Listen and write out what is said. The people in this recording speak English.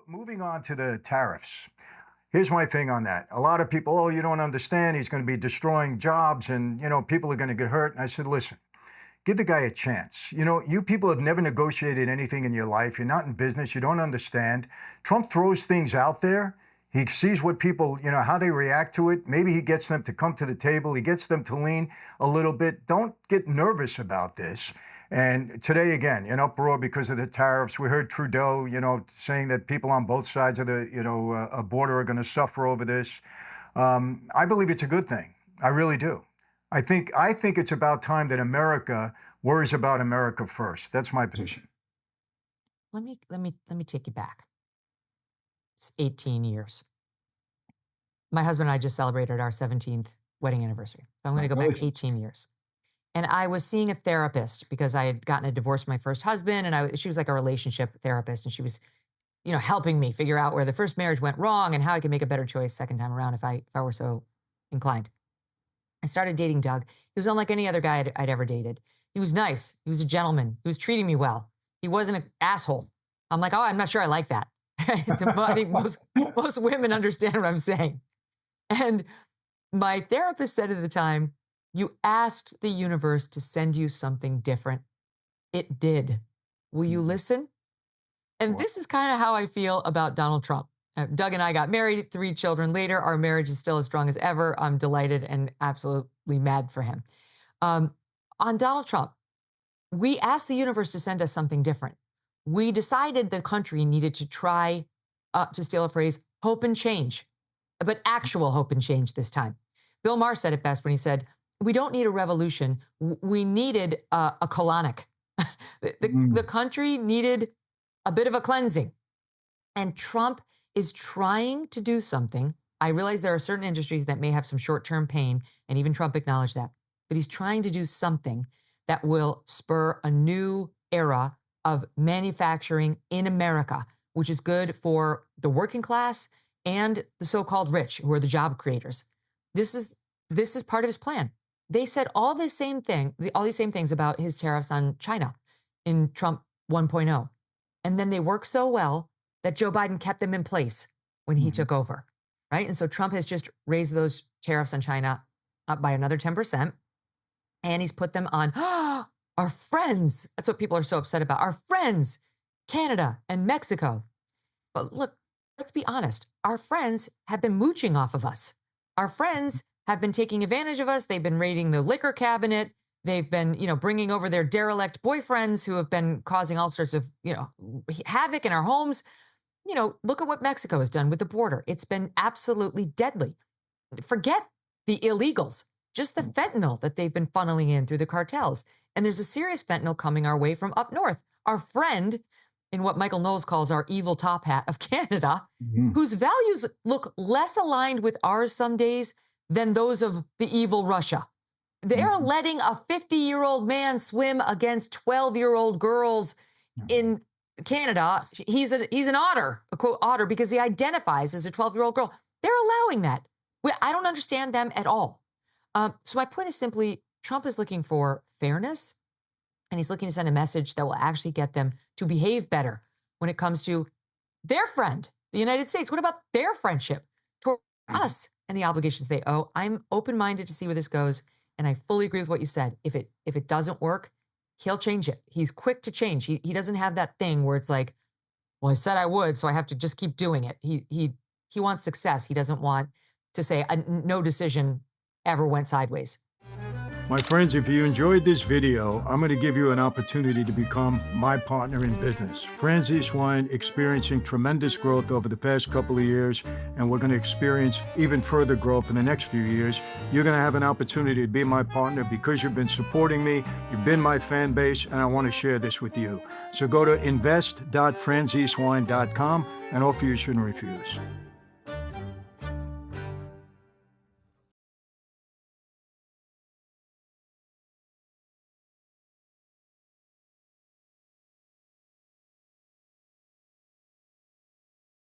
moving on to the tariffs. Here's my thing on that. A lot of people, oh, you don't understand. He's going to be destroying jobs and, people are going to get hurt. And I said, listen, give the guy a chance. You people have never negotiated anything in your life. You're not in business. You don't understand. Trump throws things out there. He sees what people, how they react to it. Maybe he gets them to come to the table. He gets them to lean a little bit. Don't get nervous about this. And today, again, in uproar because of the tariffs, we heard Trudeau, saying that people on both sides of the, border are going to suffer over this. I believe it's a good thing. I really do. I think it's about time that America worries about America first. That's my position. Let me take you back. It's 18 years. My husband and I just celebrated our 17th wedding anniversary. So I'm going to go back 18 years. And I was seeing a therapist because I had gotten a divorce from my first husband, and she was like a relationship therapist, and she was, helping me figure out where the first marriage went wrong and how I could make a better choice second time around if I were so inclined. I started dating Doug. He was unlike any other guy I'd ever dated. He was nice. He was a gentleman. He was treating me well. He wasn't an asshole. I'm like, oh, I'm not sure I like that. I think most women understand what I'm saying. And my therapist said at the time, you asked the universe to send you something different. It did. Will you listen? And this is kind of how I feel about Donald Trump. Doug and I got married 3 children later. Our marriage is still as strong as ever. I'm delighted and absolutely mad for him. On Donald Trump, we asked the universe to send us something different. We decided the country needed to try, to steal a phrase, hope and change, but actual hope and change this time. Bill Maher said it best when he said, we don't need a revolution. We needed a colonic. The country needed a bit of a cleansing. And Trump is trying to do something. I realize there are certain industries that may have some short-term pain, and even Trump acknowledged that. But he's trying to do something that will spur a new era of manufacturing in America, which is good for the working class and the so-called rich, who are the job creators. This is part of his plan. They said all these same things about his tariffs on China in Trump 1.0. And then they worked so well that Joe Biden kept them in place when he took over, right? And so Trump has just raised those tariffs on China up by another 10%. And he's put them on our friends. That's what people are so upset about. Our friends, Canada and Mexico. But look, let's be honest. Our friends have been mooching off of us. Our friends have been taking advantage of us. They've been raiding the liquor cabinet. They've been, bringing over their derelict boyfriends who have been causing all sorts of, havoc in our homes. Look at what Mexico has done with the border. It's been absolutely deadly. Forget the illegals, just the fentanyl that they've been funneling in through the cartels. And there's a serious fentanyl coming our way from up north. Our friend, in what Michael Knowles calls our evil top hat of Canada, whose values look less aligned with ours some days than those of the evil Russia. They're letting a 50-year-old man swim against 12-year-old girls in Canada. He's an otter, a quote otter, because he identifies as a 12-year-old girl. They're allowing that. I don't understand them at all. So my point is simply, Trump is looking for fairness, and he's looking to send a message that will actually get them to behave better when it comes to their friend, the United States. What about their friendship toward us and the obligations they owe? I'm open-minded to see where this goes, and I fully agree with what you said. If it doesn't work, he'll change it. He's quick to change. He doesn't have that thing where it's like, well, I said I would, so I have to just keep doing it. He wants success. He doesn't want to say no decision ever went sideways. My friends, if you enjoyed this video, I'm going to give you an opportunity to become my partner in business. Franzese Wine experiencing tremendous growth over the past couple of years, and we're going to experience even further growth in the next few years. You're going to have an opportunity to be my partner because you've been supporting me, you've been my fan base, and I want to share this with you. So go to invest.franzesewine.com, and offer you shouldn't refuse.